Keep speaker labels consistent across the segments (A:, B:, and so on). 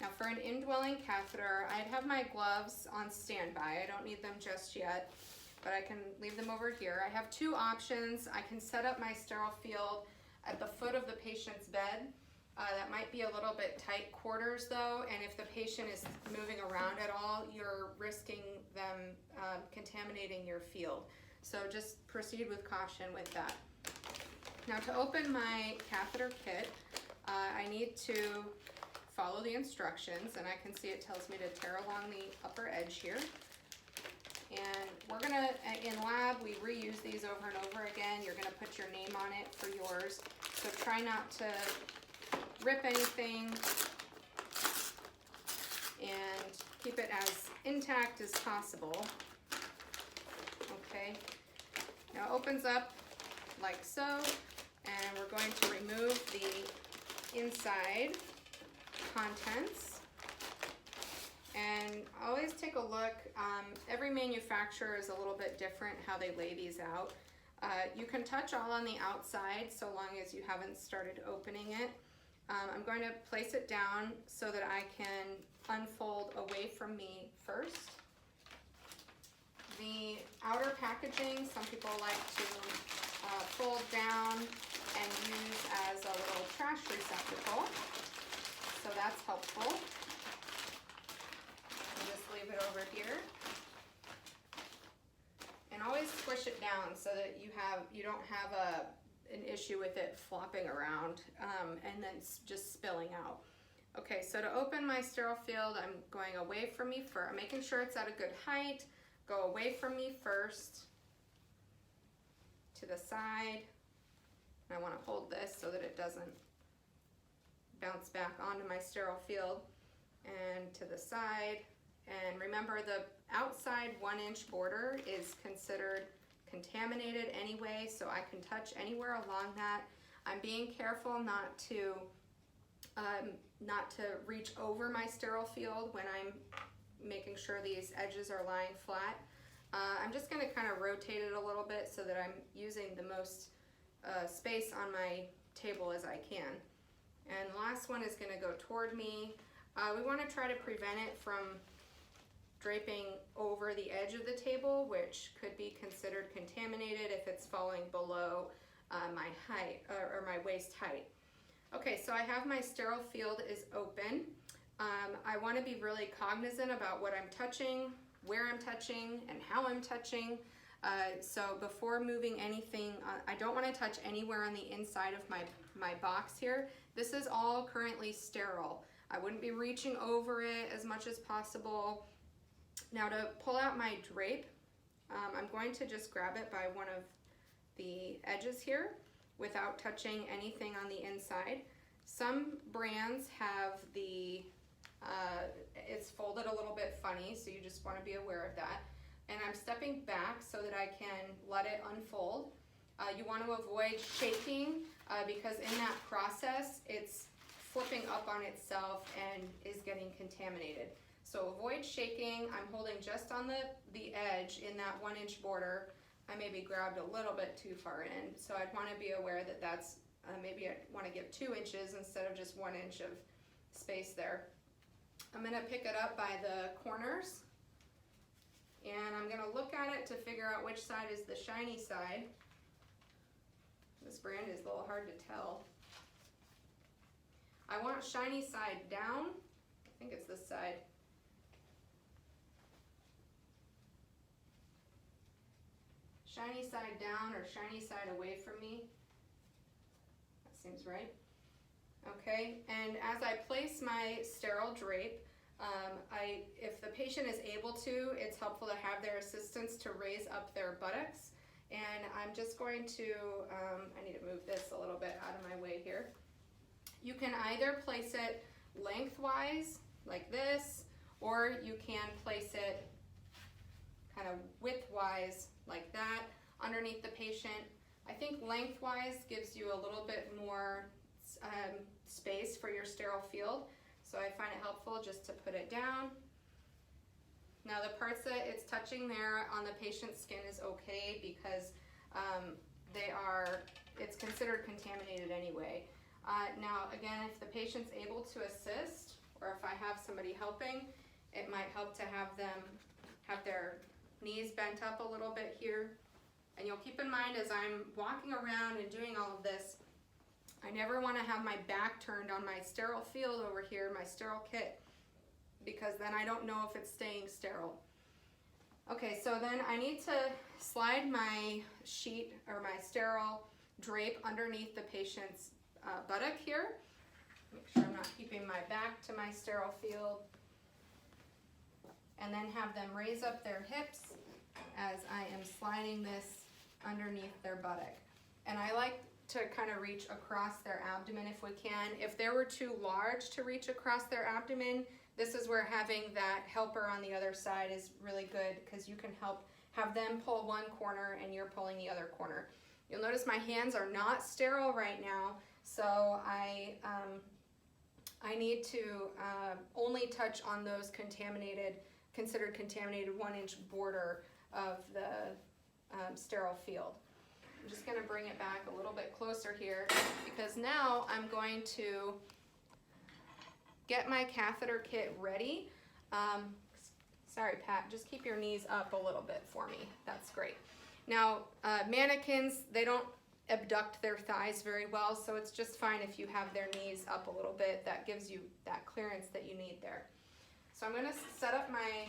A: Now for an indwelling catheter, I'd have my gloves on standby. I don't need them just yet, but I can leave them over here. I have two options. I can set up my sterile field at the foot of the patient's bed. That might be a little bit tight quarters though, and if the patient is moving around at all, you're risking them contaminating your field. So just proceed with caution with that. Now to open my catheter kit, I need to follow the instructions, and I can see it tells me to tear along the upper edge here. And we're gonna, in lab, we reuse these over and over again. You're gonna put your name on it for yours. So try not to rip anything and keep it as intact as possible. Okay, now it opens up like so, and we're going to remove the inside contents. And always take a look. Every manufacturer is a little bit different how they lay these out. You can touch all on the outside so long as you haven't started opening it. I'm going to place it down so that I can unfold away from me first. The outer packaging, some people like to fold down and use as a little trash receptacle, so that's helpful. And just leave it over here. And always squish it down so that you don't have an issue with it flopping around and then just spilling out. Okay, so to open my sterile field, I'm going away from me first. I'm making sure it's at a good height. Go away from me first, to the side. And I want to hold this so that it doesn't bounce back onto my sterile field. And to the side. And remember, the outside 1-inch border is considered contaminated anyway, so I can touch anywhere along that. I'm being careful not to reach over my sterile field when I'm making sure these edges are lying flat. I'm just going to kind of rotate it a little bit so that I'm using the most space on my table as I can. And the last one is going to go toward me. We want to try to prevent it from draping over the edge of the table, which could be considered contaminated if it's falling below my height or my waist height. Okay, so I have my sterile field is open. I want to be really cognizant about what I'm touching, where I'm touching, and how I'm touching. So before moving anything, I don't want to touch anywhere on the inside of my box here. This is all currently sterile. I wouldn't be reaching over it as much as possible. Now to pull out my drape, I'm going to just grab it by one of the edges here without touching anything on the inside. Some brands have it's folded a little bit funny, so you just want to be aware of that. And I'm stepping back so that I can let it unfold. You want to avoid shaking because in that process it's flipping up on itself and is getting contaminated. So avoid shaking. I'm holding just on the edge in that 1-inch border. I maybe grabbed a little bit too far in, so I'd want to be aware that that's maybe I want to give 2 inches instead of just 1 inch of space there. I'm going to pick it up by the corners, and I'm going to look at it to figure out which side is the shiny side. This brand is a little hard to tell. I want shiny side down. I think it's this side. Shiny side down or shiny side away from me. That seems right. Okay, and as I place my sterile drape, if the patient is able to, it's helpful to have their assistants to raise up their buttocks. And I'm just going to, I need to move this a little bit out of my way here. You can either place it lengthwise, like this, or you can place it kind of widthwise, like that, underneath the patient. I think lengthwise gives you a little bit more space for your sterile field, so I find it helpful just to put it down. Now the parts that it's touching there on the patient's skin is okay because it's considered contaminated anyway. Now again, if the patient's able to assist, or if I have helping. It might help to have them have their knees bent up a little bit here. And you'll keep in mind as I'm walking around and doing all of this, I never want to have my back turned on my sterile field over here, my sterile kit, because then I don't know if it's staying sterile. Okay, so then I need to slide my sheet or my sterile drape underneath the patient's buttock here. Make sure I'm not keeping my back to my sterile field. And then have them raise up their hips as I am sliding this underneath their buttock. And I like to kind of reach across their abdomen if we can. If they were too large to reach across their abdomen, this is where having that helper on the other side is really good, because you can have them pull one corner and you're pulling the other corner. You'll notice my hands are not sterile right now, so I need to only touch on those considered contaminated 1-inch border of the sterile field. I'm just going to bring it back a little bit closer here, because now I'm going to get my catheter kit ready. Sorry, Pat, just keep your knees up a little bit for me. That's great. Now, mannequins, they don't abduct their thighs very well, so it's just fine if you have their knees up a little bit. That gives you that clearance that you need there. So I'm going to set up my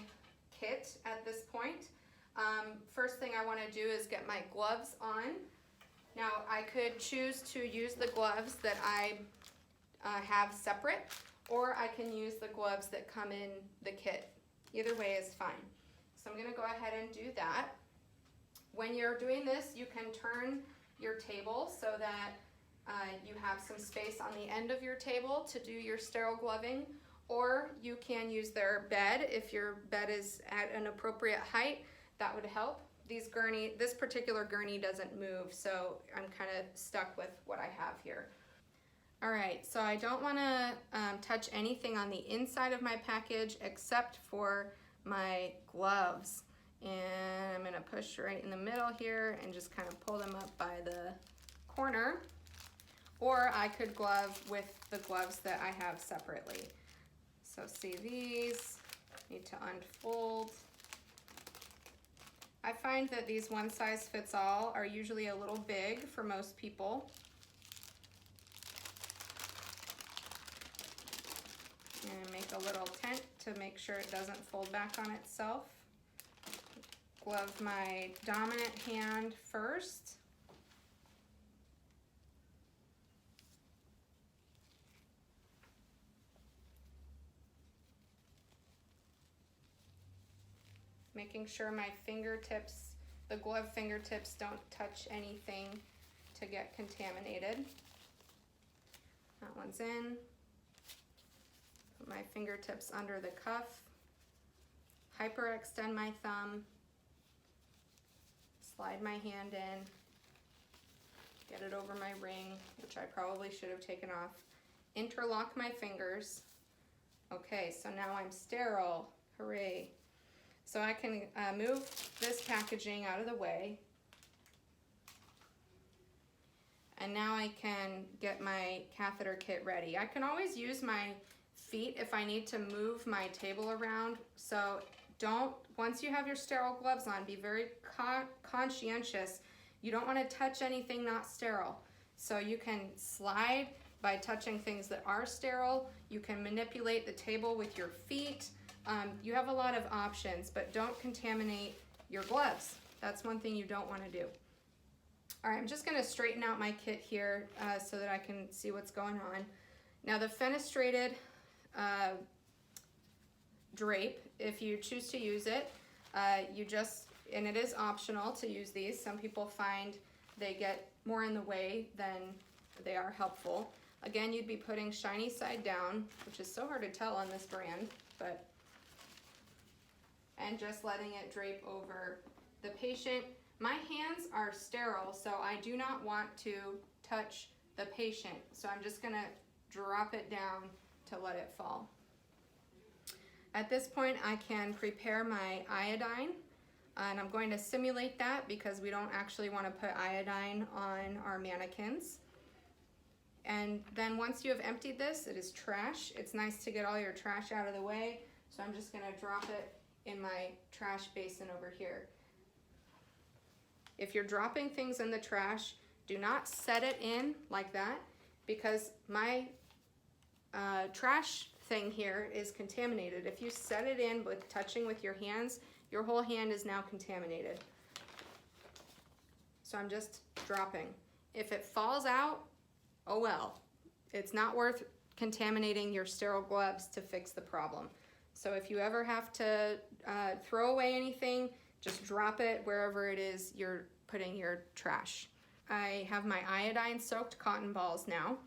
A: kit at this point. First thing I want to do is get my gloves on. Now, I could choose to use the gloves that I have separate, or I can use the gloves that come in the kit. Either way is fine. So I'm going to go ahead and do that. When you're doing this, you can turn your table so that you have some space on the end of your table to do your sterile gloving, or you can use their bed. If your bed is at an appropriate height, that would help. This particular gurney doesn't move, so I'm kind of stuck with what I have here. All right, so I don't want to touch anything on the inside of my package except for my gloves. And I'm going to push right in the middle here and just kind of pull them up by the corner. Or I could glove with the gloves that I have separately. So see, these need to unfold. I find that these one size fits all are usually a little big for most people. And make a little tent to make sure it doesn't fold back on itself. Glove my dominant hand first. Making sure my fingertips, the glove fingertips, don't touch anything to get contaminated. That one's in. Put my fingertips under the cuff. Hyperextend my thumb. Slide my hand in. Get it over my ring, which I probably should have taken off. Interlock my fingers. Okay, so now I'm sterile. Hooray. So I can move this packaging out of the way. And now I can get my catheter kit ready. I can always use my feet if I need to move my table around. So once you have your sterile gloves on, be very conscientious. You don't want to touch anything not sterile. So you can slide by touching things that are sterile. You can manipulate the table with your feet. You have a lot of options, but don't contaminate your gloves. That's one thing you don't want to do. All right, I'm just going to straighten out my kit here so that I can see what's going on. Now the fenestrated drape, if you choose to use it, and it is optional to use these. Some people find they get more in the way than they are helpful. Again, you'd be putting shiny side down, which is so hard to tell on this brand, and just letting it drape over the patient. My hands are sterile, so I do not want to touch the patient. So I'm just gonna drop it down to let it fall. At this point, I can prepare my iodine, and I'm going to simulate that because we don't actually want to put iodine on our mannequins. And then once you have emptied this, it is trash. It's nice to get all your trash out of the way. So I'm just gonna drop it in my trash basin over here. If you're dropping things in the trash, do not set it in like that, because my trash thing here is contaminated. If you set it in with touching with your hands, your whole hand is now contaminated. So I'm just dropping. If it falls out, oh well. It's not worth contaminating your sterile gloves to fix the problem. So if you ever have to throw away anything, just drop it wherever it is you're putting your trash. I have my iodine soaked cotton balls now.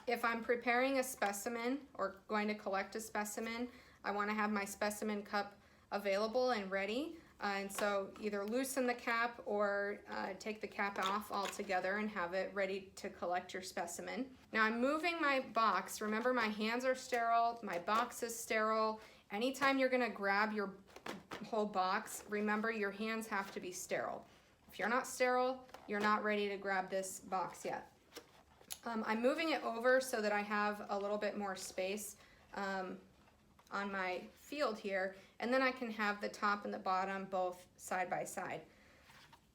A: If I'm preparing a specimen or going to collect a specimen, I want to have my specimen cup available and ready. And so either loosen the cap or take the cap off altogether and have it ready to collect your specimen. Now I'm moving my box. Remember, my hands are sterile, my box is sterile. Anytime you're gonna grab your whole box, remember your hands have to be sterile. If you're not sterile, you're not ready to grab this box yet. I'm moving it over so that I have a little bit more space on my field here, and then I can have the top and the bottom both side by side.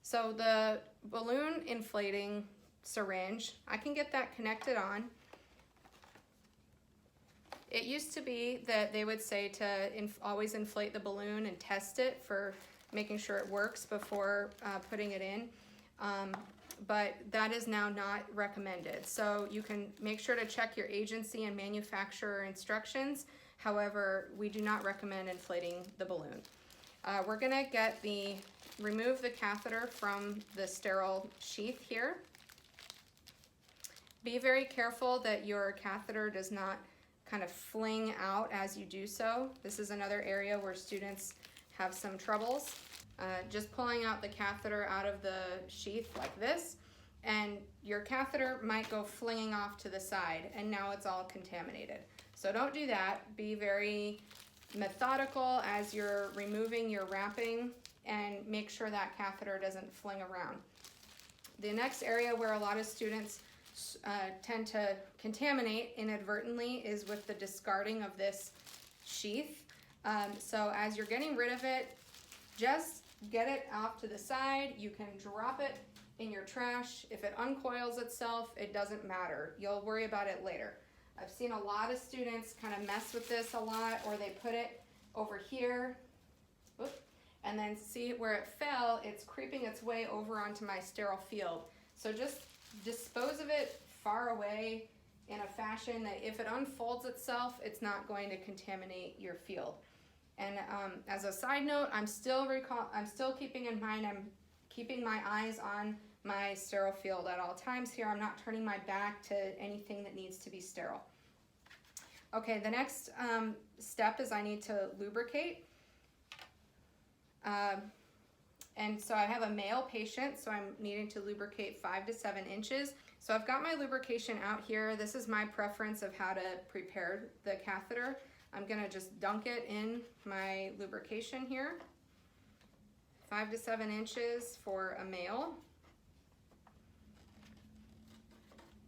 A: So the balloon inflating syringe, I can get that connected on. It used to be that they would say to always inflate the balloon and test it for making sure it works before putting it in. But that is now not recommended. So you can make sure to check your agency and manufacturer instructions. However, we do not recommend inflating the balloon. We're gonna remove the catheter from the sterile sheath here. Be very careful that your catheter does not kind of fling out as you do so. This is another area where students have some troubles. Just pulling out the catheter out of the sheath like this, and your catheter might go flinging off to the side, and now it's all contaminated. So don't do that. Be very methodical as you're removing your wrapping, and make sure that catheter doesn't fling around. The next area where a lot of students tend to contaminate inadvertently is with the discarding of this sheath. So as you're getting rid of it, just get it off to the side. You can drop it in your trash. If it uncoils itself, it doesn't matter. You'll worry about it later. I've seen a lot of students kind of mess with this a lot, or they put it over here, and then see where it fell, it's creeping its way over onto my sterile field. So just dispose of it far away in a fashion that if it unfolds itself, it's not going to contaminate your field. And as a side note, I'm still keeping in mind, I'm keeping my eyes on my sterile field at all times here. I'm not turning my back to anything that needs to be sterile. Okay, the next step is I need to lubricate. And so I have a male patient, so I'm needing to lubricate 5 to 7 inches. So I've got my lubrication out here. This is my preference of how to prepare the catheter. I'm gonna just dunk it in my lubrication here. 5 to 7 inches for a male.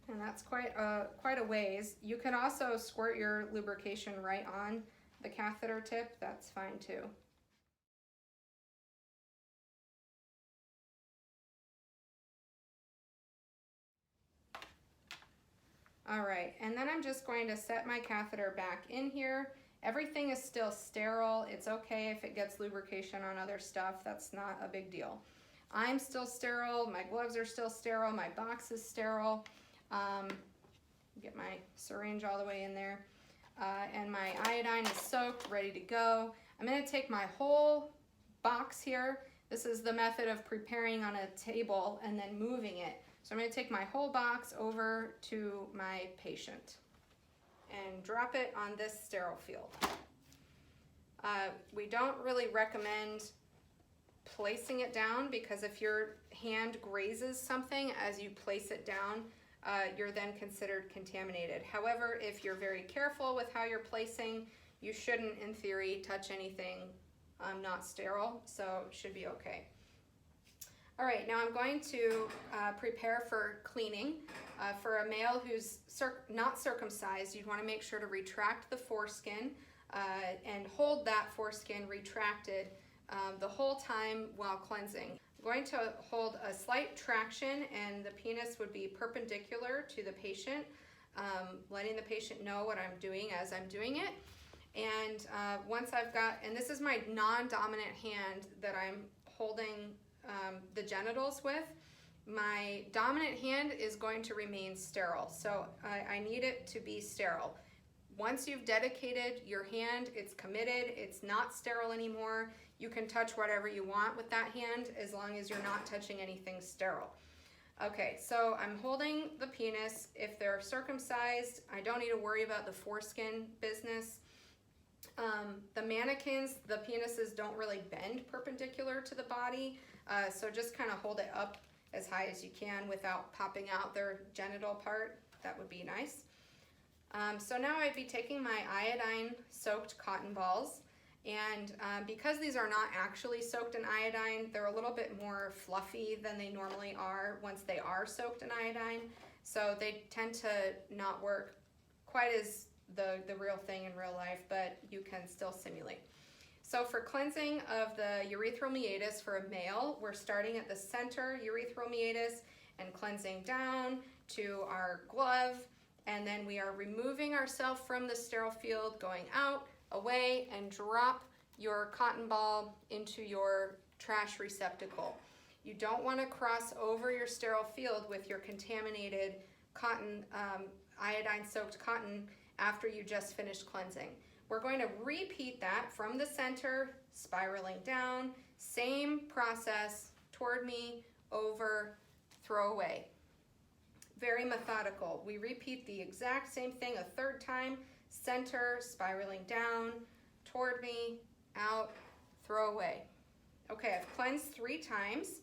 A: And that's quite a ways. You can also squirt your lubrication right on the catheter tip. That's fine too. All right, and then I'm just going to set my catheter back in here. Everything is still sterile. It's okay if it gets lubrication on other stuff. That's not a big deal. I'm still sterile. My gloves are still sterile. My box is sterile. Get my syringe all the way in there. And my iodine is soaked, ready to go. I'm gonna take my whole box here. This is the method of preparing on a table and then moving it. So I'm gonna take my whole box over to my patient and drop it on this sterile field. We don't really recommend placing it down, because if your hand grazes something as you place it down, you're then considered contaminated. However, if you're very careful with how you're placing, you shouldn't, in theory, touch anything not sterile, so it should be okay. All right, now I'm going to prepare for cleaning. For a male who's not circumcised, you'd want to make sure to retract the foreskin and hold that foreskin retracted the whole time while cleansing. I'm going to hold a slight traction, and the penis would be perpendicular to the patient, letting the patient know what I'm doing as I'm doing it. And once I've got, and this is my non-dominant hand that I'm holding the genitals with, my dominant hand is going to remain sterile. So I need it to be sterile. Once you've dedicated your hand, it's committed, it's not sterile anymore. You can touch whatever you want with that hand as long as you're not touching anything sterile. Okay, so I'm holding the penis. If they're circumcised, I don't need to worry about the foreskin business. The mannequins, the penises don't really bend perpendicular to the body, so just kind of hold it up as high as you can without popping out their genital part. That would be nice. So now I'd be taking my iodine-soaked cotton balls, and because these are not actually soaked in iodine, they're a little bit more fluffy than they normally are once they are soaked in iodine, so they tend to not work quite as the real thing in real life, but you can still simulate. So for cleansing of the urethral meatus for a male, we're starting at the center urethral meatus and cleansing down to our glove, and then we are removing ourselves from the sterile field, going out, away, and drop your cotton ball into your trash receptacle. You don't want to cross over your sterile field with your contaminated cotton, iodine-soaked cotton after you just finished cleansing. We're going to repeat that from the center, spiraling down, same process, toward me, over, throw away. Very methodical. We repeat the exact same thing a third time, center, spiraling down, toward me, out, throw away. Okay, I've cleansed 3 times.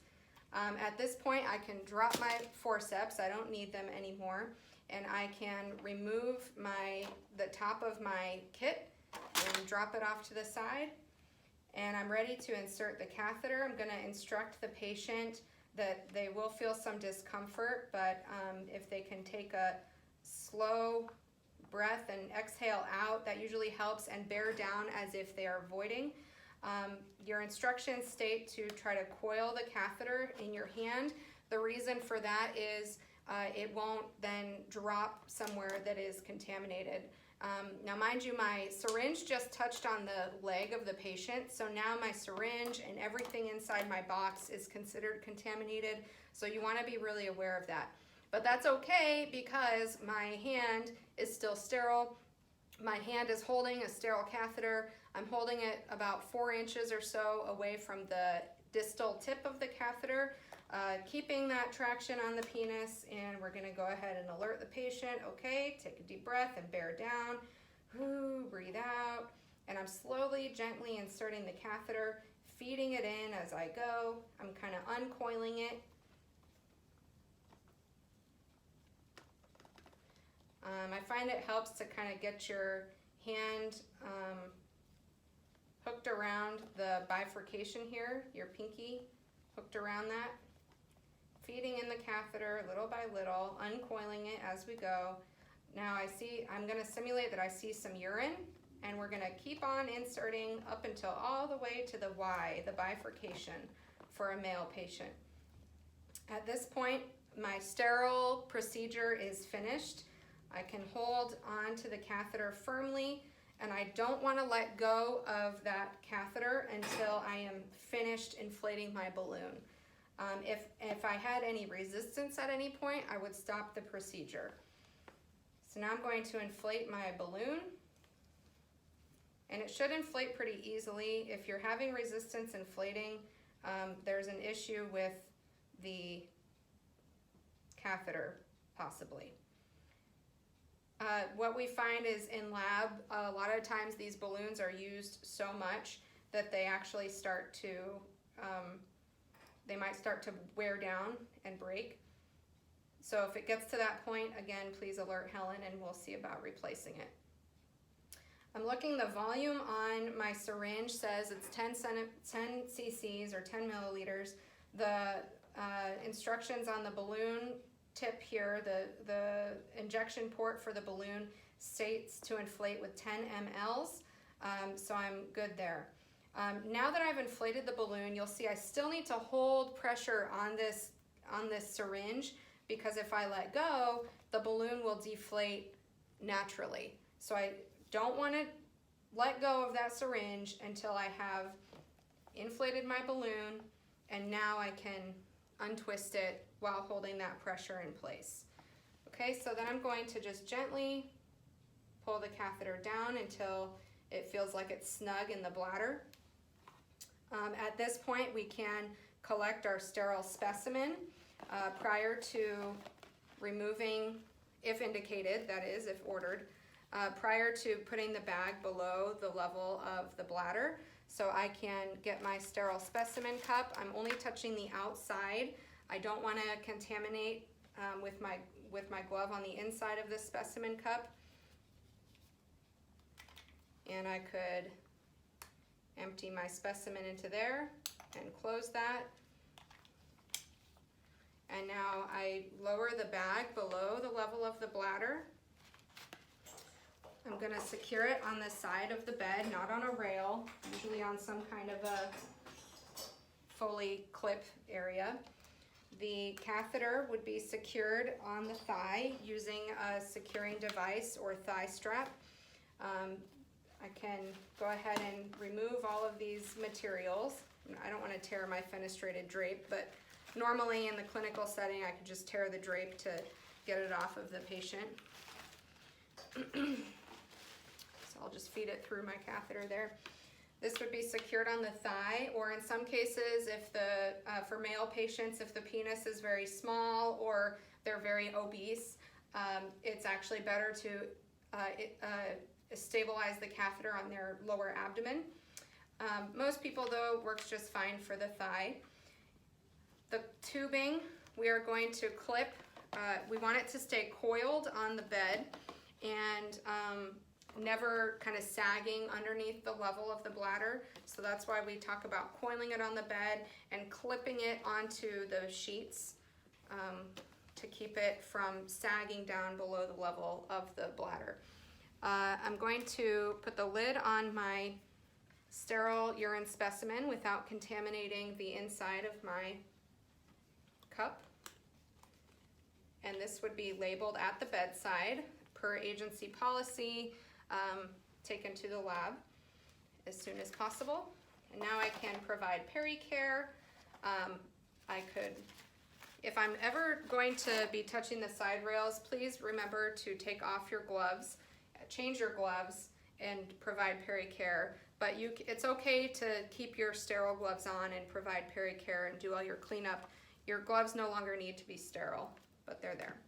A: At this point, I can drop my forceps. I don't need them anymore. And I can remove the top of my kit and drop it off to the side. And I'm ready to insert the catheter. I'm going to instruct the patient that they will feel some discomfort, but if they can take a slow breath and exhale out, that usually helps, and bear down as if they are voiding. Your instructions state to try to coil the catheter in your hand. The reason for that is it won't then drop somewhere that is contaminated. Now mind you, my syringe just touched on the leg of the patient, so now my syringe and everything inside my box is considered contaminated, so you want to be really aware of that. But that's okay because my hand is still sterile. My hand is holding a sterile catheter. I'm holding it about 4 inches or so away from the distal tip of the catheter, keeping that traction on the penis, and we're going to go ahead and alert the patient. Okay, take a deep breath and bear down. Breathe out. And I'm slowly, gently inserting the catheter, feeding it in as I go. I'm kind of uncoiling it. I find it helps to kind of get your hand hooked around the bifurcation here, your pinky hooked around that. Feeding in the catheter little by little, uncoiling it as we go. Now I'm going to simulate that I see some urine, and we're going to keep on inserting up until all the way to the Y, the bifurcation, for a male patient. At this point, my sterile procedure is finished. I can hold on to the catheter firmly, and I don't want to let go of that catheter until I am finished inflating my balloon. If I had any resistance at any point, I would stop the procedure. So now I'm going to inflate my balloon, and it should inflate pretty easily. If you're having resistance inflating, there's an issue with the catheter, possibly. What we find is in lab, a lot of times these balloons are used so much that they actually start to, they might start to wear down and break. So if it gets to that point, again, please alert Helen and we'll see about replacing it. I'm looking, the volume on my syringe says it's 10 cc's or 10 milliliters. The instructions on the balloon tip here, the injection port for the balloon states to inflate with 10 mLs, so I'm good there. Now that I've inflated the balloon, you'll see I still need to hold pressure on this syringe, because if I let go, the balloon will deflate naturally. So I don't want to let go of that syringe until I have inflated my balloon, and now I can untwist it while holding that pressure in place. Okay, so then I'm going to just gently pull the catheter down until it feels like it's snug in the bladder. At this point, we can collect our sterile specimen prior to removing, if indicated, that is, if ordered, prior to putting the bag below the level of the bladder. So I can get my sterile specimen cup. I'm only touching the outside. I don't want to contaminate with my glove on the inside of this specimen cup. And I could empty my specimen into there and close that. And now I lower the bag below the level of the bladder. I'm going to secure it on the side of the bed, not on a rail, usually on some kind of a Foley clip area. The catheter would be secured on the thigh using a securing device or thigh strap. I can go ahead and remove all of these materials. I don't want to tear my fenestrated drape, but normally in the clinical setting, I could just tear the drape to get it off of the patient. So I'll just feed it through my catheter there. This would be secured on the thigh, or in some cases, if for male patients, if the penis is very small or they're very obese, it's actually better to stabilize the catheter on their lower abdomen. Most people, though, works just fine for the thigh. The tubing, we are going to clip, we want it to stay coiled on the bed and never kind of sagging underneath the level of the bladder. So that's why we talk about coiling it on the bed and clipping it onto the sheets to keep it from sagging down below the level of the bladder. I'm going to put the lid on my sterile urine specimen without contaminating the inside of my cup. And this would be labeled at the bedside per agency policy, taken to the lab as soon as possible. And now I can provide pericare. I could, if I'm ever going to be touching the side rails, please remember to take off your gloves, change your gloves, and provide pericare. But it's okay to keep your sterile gloves on and provide pericare and do all your cleanup. Your gloves no longer need to be sterile, but they're there.